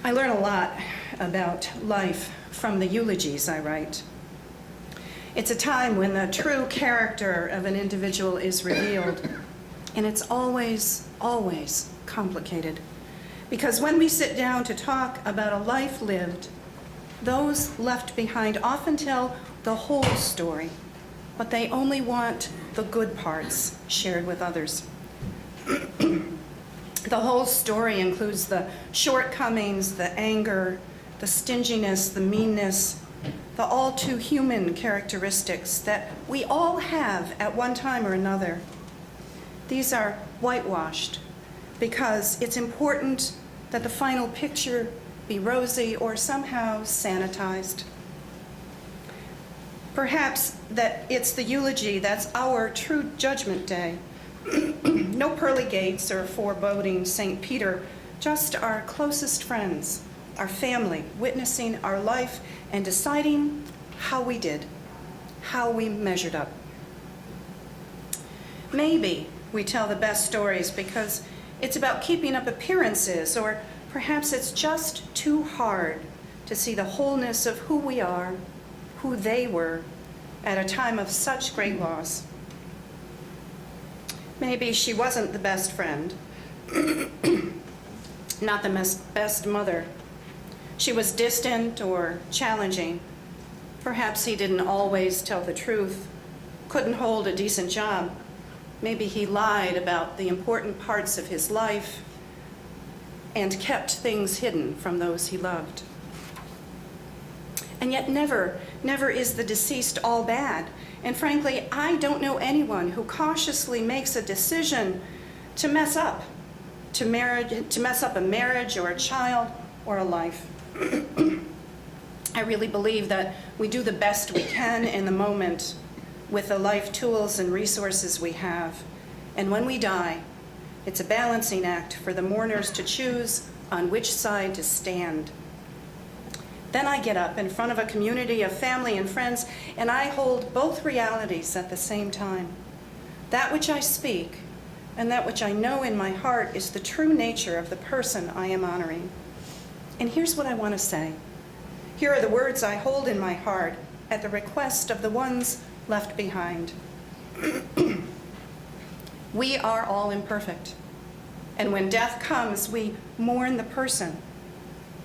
I learn a lot about life from the eulogies I write. It's a time when the true character of an individual is revealed, and it's always, always complicated. Because when we sit down to talk about a life lived, those left behind often tell the whole story, but they only want the good parts shared with others. The whole story includes the shortcomings, the anger, the stinginess, the meanness, the all too human characteristics that we all have at one time or another. These are whitewashed because it's important that the final picture be rosy or somehow sanitized. Perhaps that it's the eulogy that's our true judgment day. No pearly gates or foreboding St. Peter, just our closest friends, our family, witnessing our life and deciding how we did, how we measured up. Maybe we tell the best stories because it's about keeping up appearances, or perhaps it's just too hard to see the wholeness of who we are, who they were, at a time of such great loss. Maybe she wasn't the best friend, not the best mother. She was distant or challenging. Perhaps he didn't always tell the truth, couldn't hold a decent job. Maybe he lied about the important parts of his life and kept things hidden from those he loved. And yet never is the deceased all bad. And frankly, I don't know anyone who cautiously makes a decision to mess up a marriage or a child or a life. I really believe that we do the best we can in the moment with the life tools and resources we have. And when we die, it's a balancing act for the mourners to choose on which side to stand. Then I get up in front of a community of family and friends, and I hold both realities at the same time. That which I speak and that which I know in my heart is the true nature of the person I am honoring. And here's what I want to say. Here are the words I hold in my heart at the request of the ones left behind. We are all imperfect. And when death comes, we mourn the person.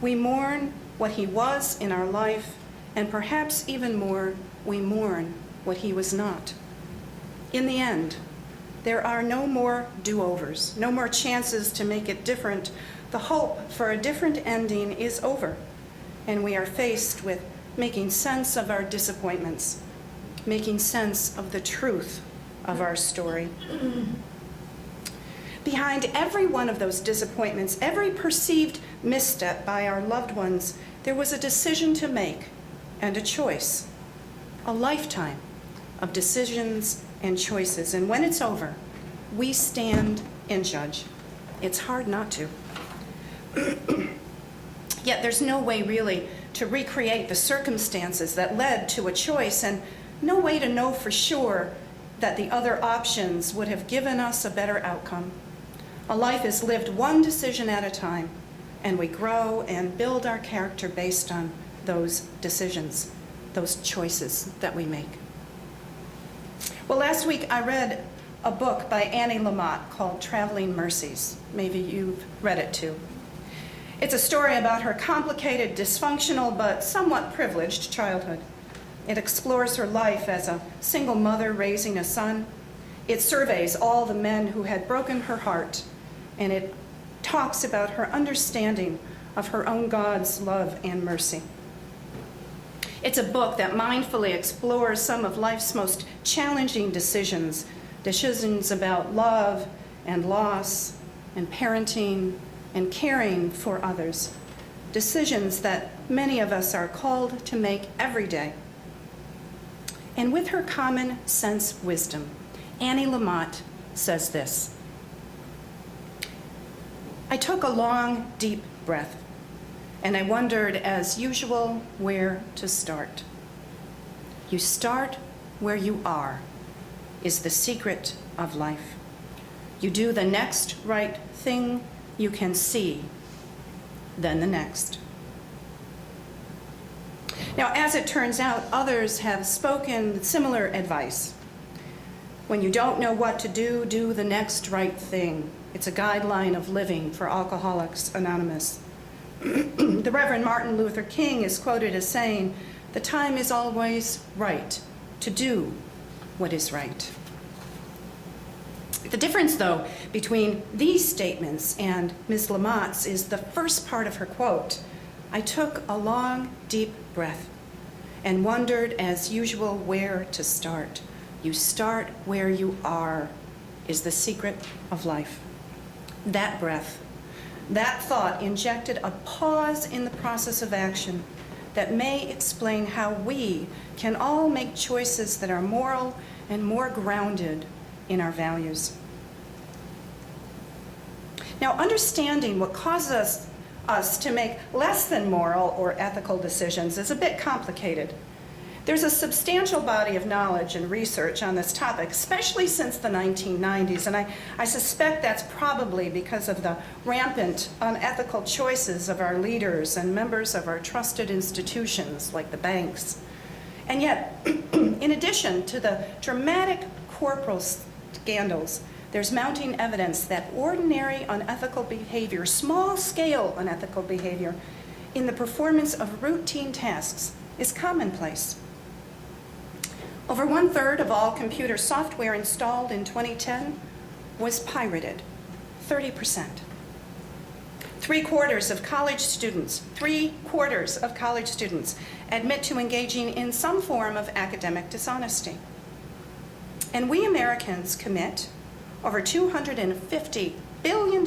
We mourn what he was in our life, and perhaps even more, we mourn what he was not. In the end, there are no more do-overs, no more chances to make it different. The hope for a different ending is over, and we are faced with making sense of our disappointments, making sense of the truth of our story. Behind every one of those disappointments, every perceived misstep by our loved ones, there was a decision to make and a choice, a lifetime of decisions and choices. And when it's over, we stand and judge. It's hard not to. Yet there's no way really to recreate the circumstances that led to a choice, and no way to know for sure that the other options would have given us a better outcome. A life is lived one decision at a time, and we grow and build our character based on those decisions, those choices that we make. Well, last week I read a book by Annie Lamott called Traveling Mercies. Maybe you've read it too. It's a story about her complicated, dysfunctional, but somewhat privileged childhood. It explores her life as a single mother raising a son. It surveys all the men who had broken her heart, and it talks about her understanding of her own God's love and mercy. It's a book that mindfully explores some of life's most challenging decisions about love and loss and parenting and caring for others, decisions that many of us are called to make every day. And with her common sense wisdom, Annie Lamott says this: I took a long, deep breath, and I wondered, as usual, where to start. You start where you are, is the secret of life. You do the next right thing you can see. then the next. Now, as it turns out, others have spoken similar advice. When you don't know what to do, do the next right thing. It's a guideline of living for Alcoholics Anonymous. The Reverend Martin Luther King is quoted as saying, "The time is always right to do what is right." The difference, though, between these statements and Ms. Lamott's is the first part of her quote. "I took a long, deep breath and wondered, as usual, where to start. You start where you are is the secret of life." That breath, that thought injected a pause in the process of action that may explain how we can all make choices that are moral and more grounded in our values. Now, understanding what causes us to make less than moral or ethical decisions is a bit complicated. There's a substantial body of knowledge and research on this topic, especially since the 1990s, and I suspect that's probably because of the rampant unethical choices of our leaders and members of our trusted institutions like the banks. And yet, in addition to the dramatic corporal scandals, there's mounting evidence that ordinary unethical behavior, small-scale unethical behavior, in the performance of routine tasks is commonplace. Over 1/3 of all computer software installed in 2010 was pirated, 30%. 3/4 of college students admit to engaging in some form of academic dishonesty. And we Americans commit over $250 billion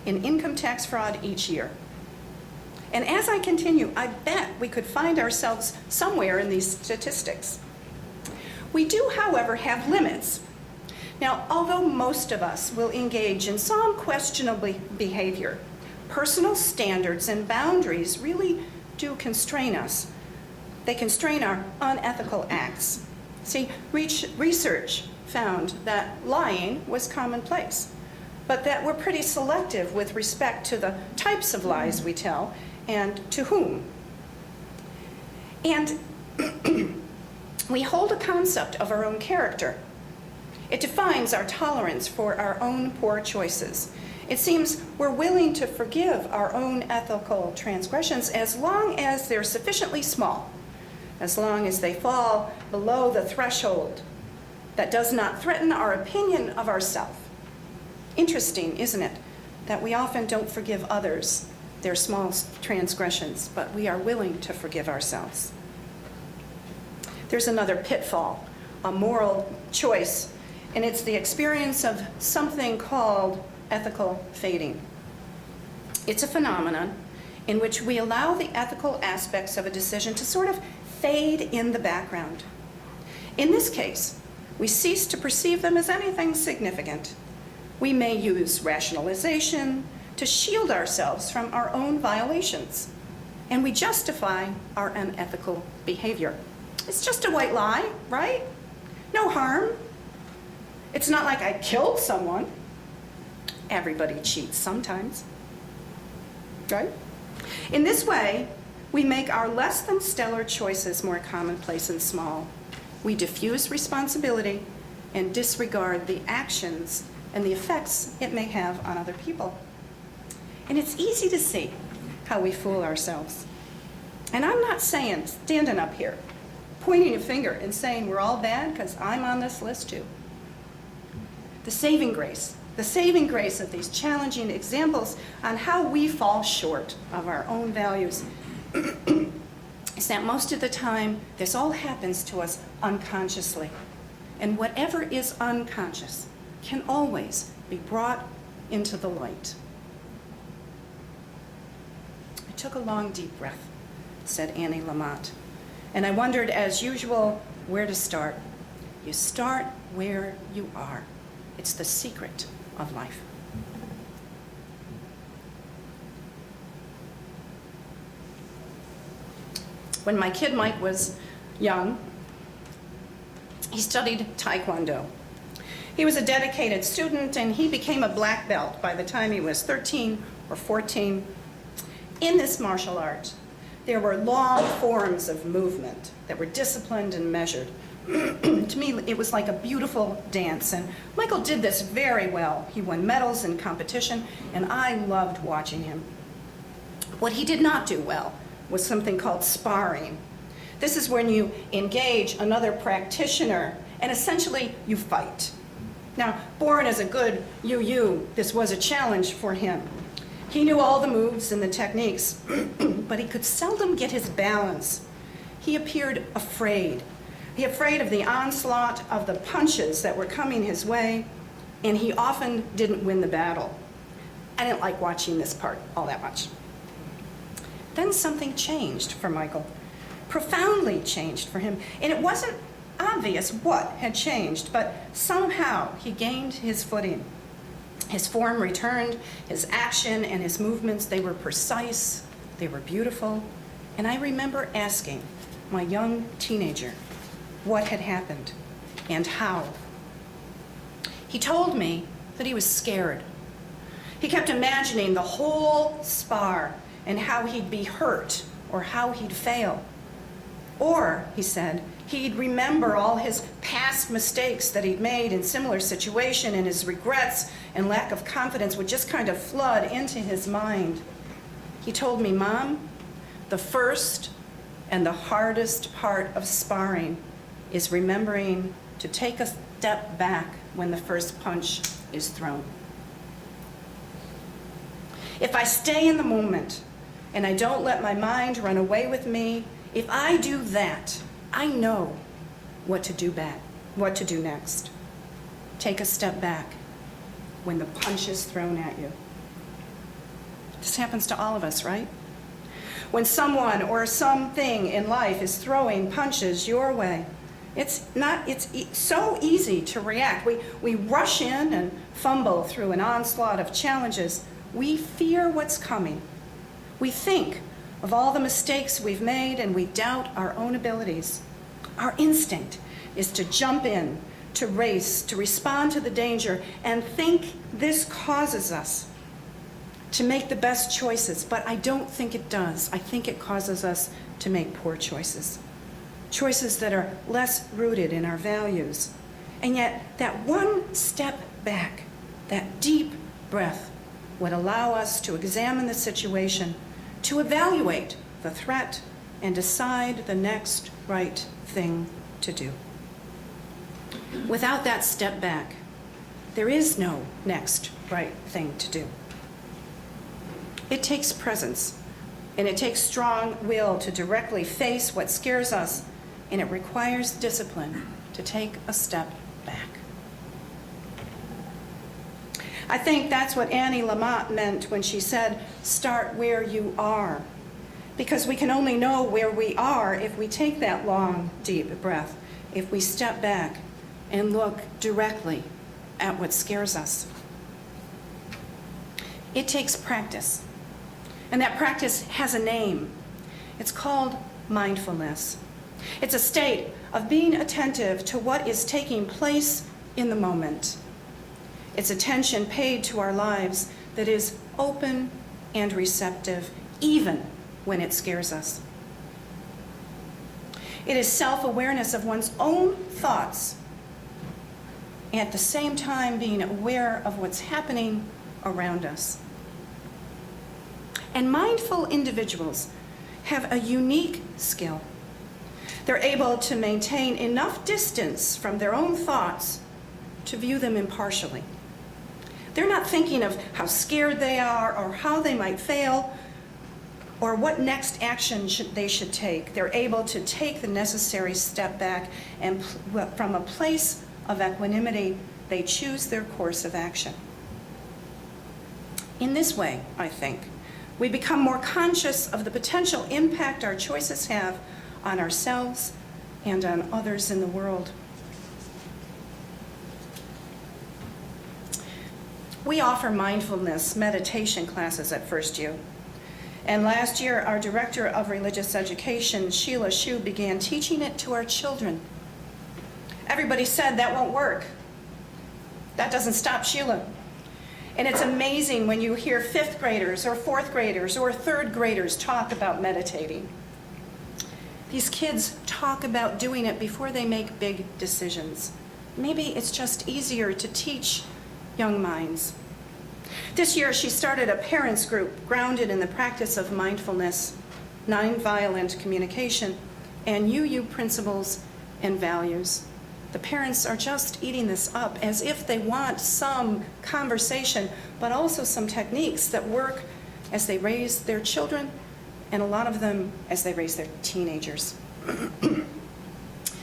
in income tax fraud each year. And as I continue, I bet we could find ourselves somewhere in these statistics. We do, however, have limits. Now, although most of us will engage in some questionable behavior, personal standards and boundaries really do constrain us. They constrain our unethical acts. See, research found that lying was commonplace, but that we're pretty selective with respect to the types of lies we tell and to whom. And we hold a concept of our own character. It defines our tolerance for our own poor choices. It seems we're willing to forgive our own ethical transgressions as long as they're sufficiently small, as long as they fall below the threshold that does not threaten our opinion of ourselves. Interesting, isn't it, that we often don't forgive others their small transgressions, but we are willing to forgive ourselves. There's another pitfall, a moral choice, and it's the experience of something called ethical fading. It's a phenomenon in which we allow the ethical aspects of a decision to sort of fade in the background. In this case, we cease to perceive them as anything significant. We may use rationalization to shield ourselves from our own violations, and we justify our unethical behavior. It's just a white lie, right? No harm. It's not like I killed someone. Everybody cheats sometimes, right? In this way, we make our less than stellar choices more commonplace and small. We diffuse responsibility and disregard the actions and the effects it may have on other people. And it's easy to see how we fool ourselves. And I'm not saying, standing up here, pointing a finger and saying we're all bad, because I'm on this list too. The saving grace of these challenging examples on how we fall short of our own values is that most of the time this all happens to us unconsciously. And whatever is unconscious can always be brought into the light. I took a long, deep breath, said Annie Lamott, and I wondered, as usual, where to start. You start where you are. It's the secret of life. When my kid Mike was young, he studied Taekwondo. He was a dedicated student, and he became a black belt by the time he was 13 or 14. In this martial art, there were long forms of movement that were disciplined and measured. To me, it was like a beautiful dance, and Michael did this very well. He won medals in competition, and I loved watching him. What he did not do well was something called sparring. This is when you engage another practitioner, and essentially you fight. Now, born as a good yu-yu, this was a challenge for him. He knew all the moves and the techniques, but he could seldom get his balance. He appeared afraid. He afraid of the onslaught of the punches that were coming his way, and he often didn't win the battle. I didn't like watching this part all that much. Then something changed for Michael, profoundly changed for him, and it wasn't obvious what had changed, but somehow he gained his footing. His form returned, his action and his movements, they were precise, they were beautiful, and I remember asking my young teenager what had happened and how. He told me that he was scared. He kept imagining the whole spar and how he'd be hurt or how he'd fail. Or, he said, he'd remember all his past mistakes that he'd made in similar situation, and his regrets and lack of confidence would just kind of flood into his mind. He told me, Mom, the first and the hardest part of sparring is remembering to take a step back when the first punch is thrown. If I stay in the moment and I don't let my mind run away with me, if I do that, I know what to do next. Take a step back when the punch is thrown at you. This happens to all of us, right? When someone or something in life is throwing punches your way, it's so easy to react. We rush in and fumble through an onslaught of challenges. We fear what's coming. We think of all the mistakes we've made, and we doubt our own abilities. Our instinct is to jump in, to race, to respond to the danger, and think this causes us to make the best choices. But I don't think it does. I think it causes us to make poor choices. Choices that are less rooted in our values. And yet, that one step back, that deep breath, would allow us to examine the situation, to evaluate the threat, and decide the next right thing to do. Without that step back, there is no next right thing to do. It takes presence, and it takes strong will to directly face what scares us, and it requires discipline to take a step back. I think that's what Annie Lamott meant when she said, start where you are. Because we can only know where we are if we take that long, deep breath, if we step back and look directly at what scares us. It takes practice, and that practice has a name. It's called mindfulness. It's a state of being attentive to what is taking place in the moment. It's attention paid to our lives that is open and receptive, even when it scares us. It is self-awareness of one's own thoughts, and at the same time being aware of what's happening around us. And mindful individuals have a unique skill. They're able to maintain enough distance from their own thoughts to view them impartially. They're not thinking of how scared they are or how they might fail or what next action they should take. They're able to take the necessary step back, and from a place of equanimity, they choose their course of action. In this way, I think, we become more conscious of the potential impact our choices have on ourselves and on others in the world. We offer mindfulness meditation classes at First U. And last year, our Director of Religious Education, Sheila Hsu, began teaching it to our children. Everybody said that won't work. That doesn't stop Sheila. And it's amazing when you hear 5th graders or 4th graders or 3rd graders talk about meditating. These kids talk about doing it before they make big decisions. Maybe it's just easier to teach young minds. This year, she started a parents group grounded in the practice of mindfulness, nonviolent communication, and UU principles and values. The parents are just eating this up as if they want some conversation, but also some techniques that work as they raise their children, and a lot of them as they raise their teenagers.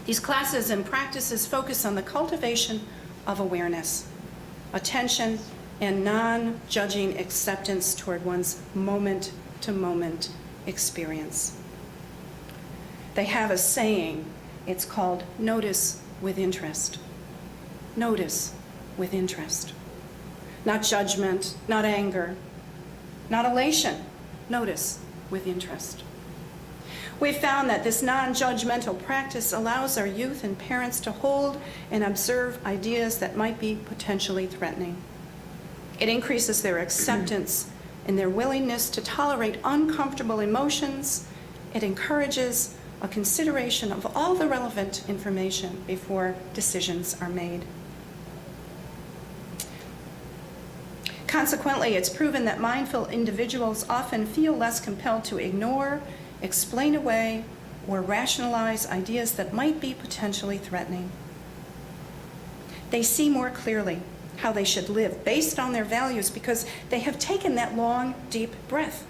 These classes and practices focus on the cultivation of awareness, attention, and non-judging acceptance toward one's moment-to-moment experience. They have a saying. It's called notice with interest. Notice with interest. Not judgment, not anger, not elation. Notice with interest. We've found that this non-judgmental practice allows our youth and parents to hold and observe ideas that might be potentially threatening. It increases their acceptance and their willingness to tolerate uncomfortable emotions. It encourages a consideration of all the relevant information before decisions are made. Consequently, it's proven that mindful individuals often feel less compelled to ignore, explain away, or rationalize ideas that might be potentially threatening. They see more clearly how they should live based on their values because they have taken that long, deep breath.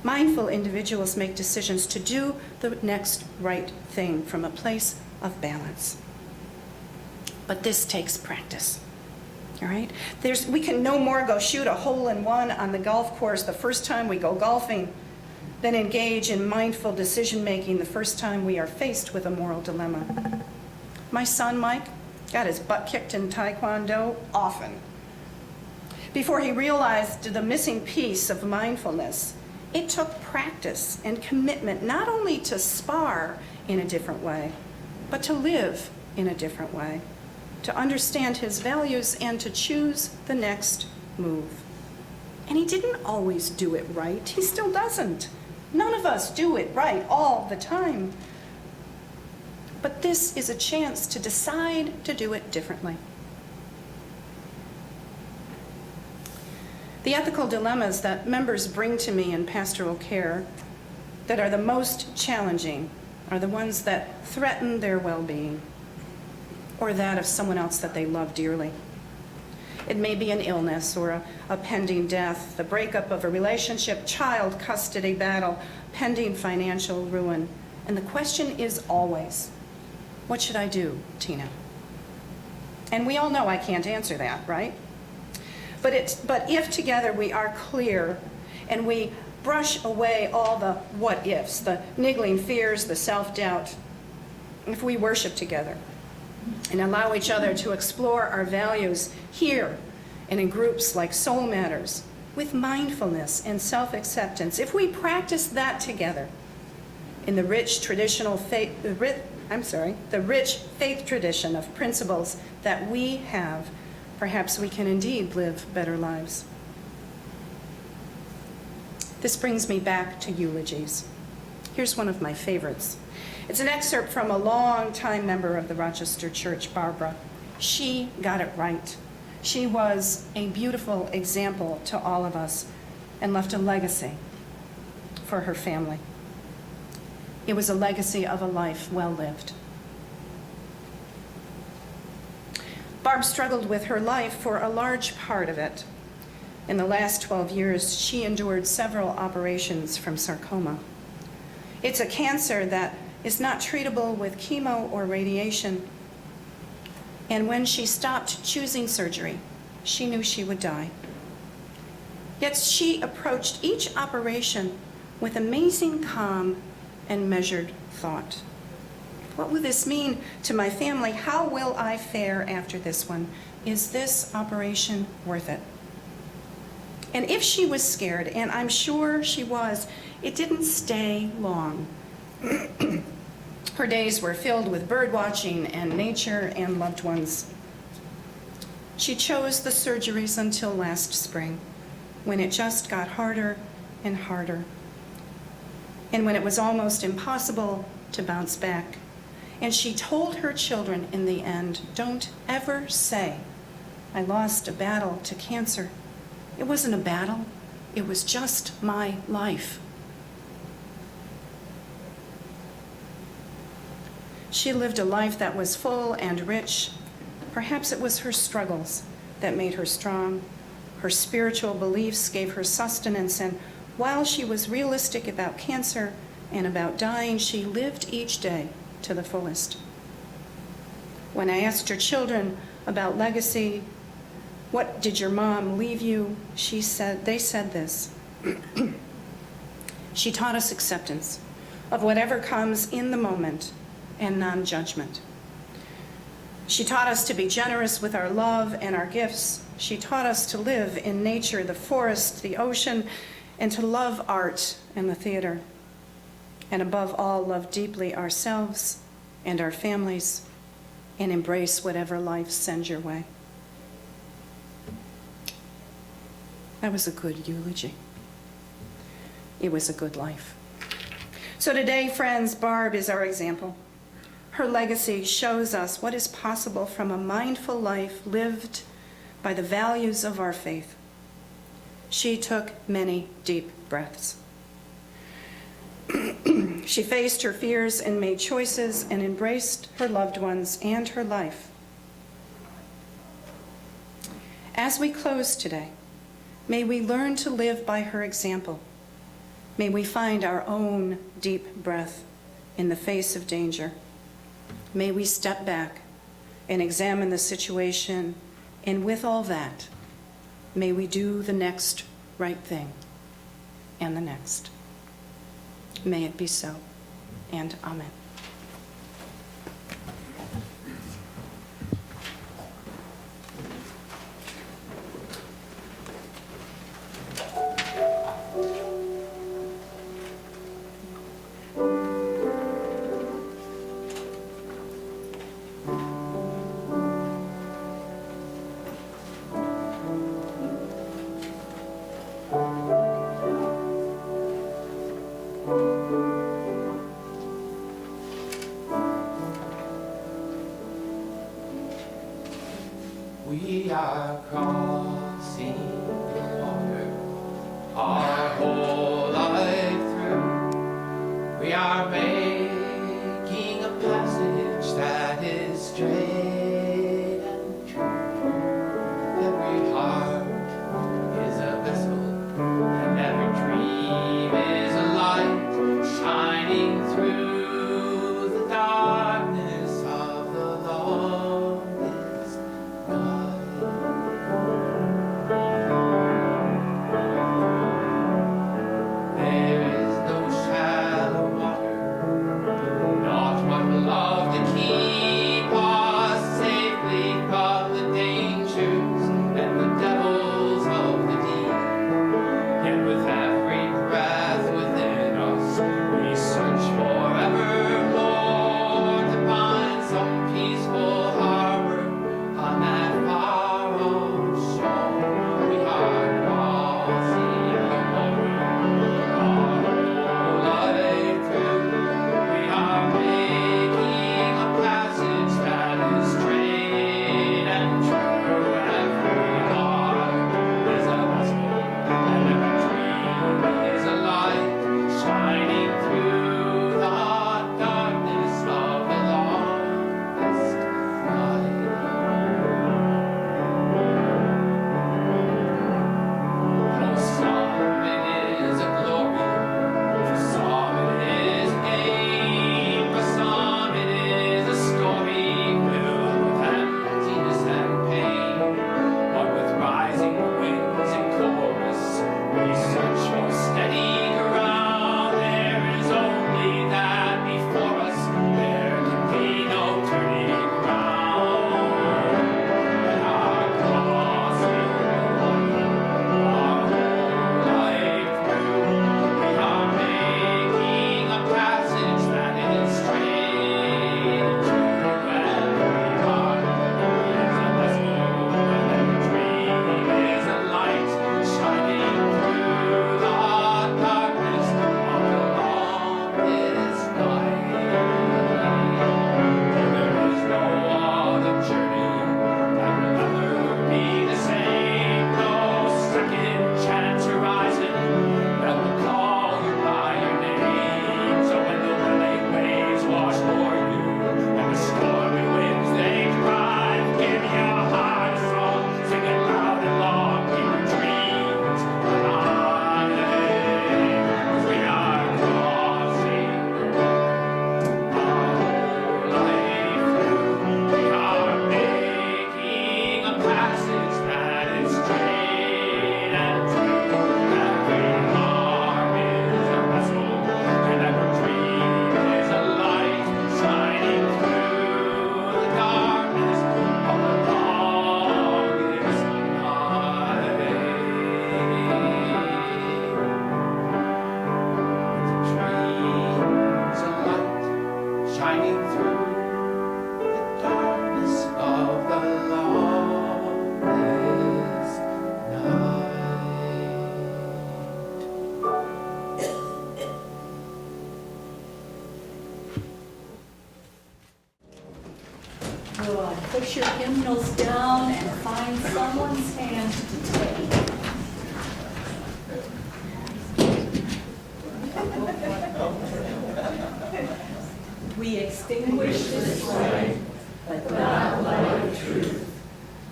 Mindful individuals make decisions to do the next right thing from a place of balance. But this takes practice. All right? We can no more go shoot a hole-in-one on the golf course the first time we go golfing than engage in mindful decision-making the first time we are faced with a moral dilemma. My son, Mike, got his butt kicked in Taekwondo often. Before he realized the missing piece of mindfulness, it took practice and commitment not only to spar in a different way, but to live in a different way, to understand his values and to choose the next move. And he didn't always do it right. He still doesn't. None of us do it right all the time. But this is a chance to decide to do it differently. The ethical dilemmas that members bring to me in pastoral care that are the most challenging are the ones that threaten their well-being or that of someone else that they love dearly. It may be an illness or a pending death, the breakup of a relationship, child custody battle, pending financial ruin. And the question is always, what should I do, Tina? And we all know I can't answer that, right? But if together we are clear and we brush away all the what ifs, the niggling fears, the self-doubt, if we worship together and allow each other to explore our values here and in groups like Soul Matters with mindfulness and self-acceptance, if we practice that together in the rich faith tradition of principles that we have, perhaps we can indeed live better lives. This brings me back to eulogies. Here's one of my favorites. It's an excerpt from a long-time member of the Rochester Church, Barbara. She got it right. She was a beautiful example to all of us and left a legacy for her family. It was a legacy of a life well lived. Barb struggled with her life for a large part of it. In the last 12 years, she endured several operations from sarcoma. It's a cancer that is not treatable with chemo or radiation. And when she stopped choosing surgery, she knew she would die. Yet she approached each operation with amazing calm and measured thought. What will this mean to my family? How will I fare after this one? Is this operation worth it? And if she was scared, and I'm sure she was, it didn't stay long. Her days were filled with bird watching and nature and loved ones. She chose the surgeries until last spring, when it just got harder and harder, and when it was almost impossible to bounce back. And she told her children in the end, "Don't ever say I lost a battle to cancer. It wasn't a battle. It was just my life." She lived a life that was full and rich. Perhaps it was her struggles that made her strong. Her spiritual beliefs gave her sustenance, and while she was realistic about cancer and about dying, she lived each day to the fullest. When I asked her children about legacy, "What did your mom leave you?" they said this. "She taught us acceptance of whatever comes in the moment and non-judgment. She taught us to be generous with our love and our gifts. She taught us to live in nature, the forest, the ocean, and to love art and the theater. And above all, love deeply ourselves and our families and embrace whatever life sends your way." That was a good eulogy. It was a good life. So today, friends, Barb is our example. Her legacy shows us what is possible from a mindful life lived by the values of our faith. She took many deep breaths. She faced her fears and made choices and embraced her loved ones and her life. As we close today, may we learn to live by her example. May we find our own deep breath in the face of danger. May we step back and examine the situation, and with all that, may we do the next right thing and the next. May it be so, and amen. We are crossing the water our whole life through. We are making a passage that is straight and true. Every heart is a vessel, and every dream is a light shining through the darkness of the longest night. There is no shallow water, not one love to keep us safely from the dangers and the devils of the deep. Yet with every breath within us, we search forevermore to find some peaceful harbor on that far-off shore. We are crossing the water our whole life through. We are making a passage that is straight and true. Every heart is a vessel, and every dream is a light shining through the darkness of the longest night. For some it is a glory, for some it is a gain, for some it is a story filled with emptiness and pain. But with rising winds and chorus, we search for steady ground. There is only that before us, there can be no turning around. And our crossing our whole life through, we are making a passage that is straight and true. Every heart is a vessel, and Push your hymnals down and find someone's hand to take. We extinguish this flame, but not light of truth,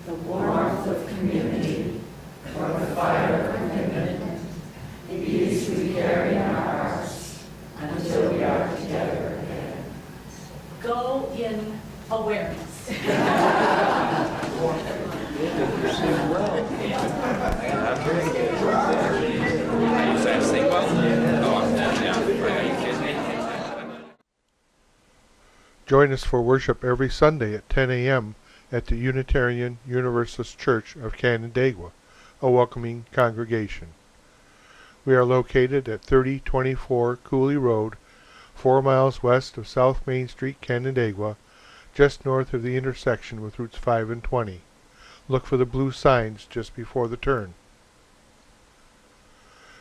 the warmth of community, or the fire of commitment. These we carry in our hearts until we are together again. Go in awareness. Join us for worship every Sunday at 10 a.m. at the Unitarian Universalist Church of Canandaigua, a welcoming congregation. We are located at 3024 Cooley Road, 4 miles west of South Main Street, Canandaigua, just north of the intersection with Routes 5 and 20. Look for the blue signs just before the turn.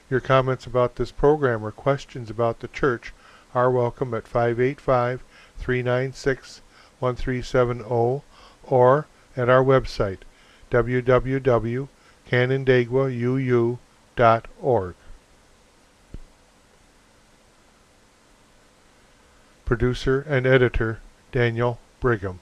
Your comments about this program or questions about the church are welcome at 585-396-1370 or at our website, www.canandaiguauu.org. Producer and editor, Daniel Brigham.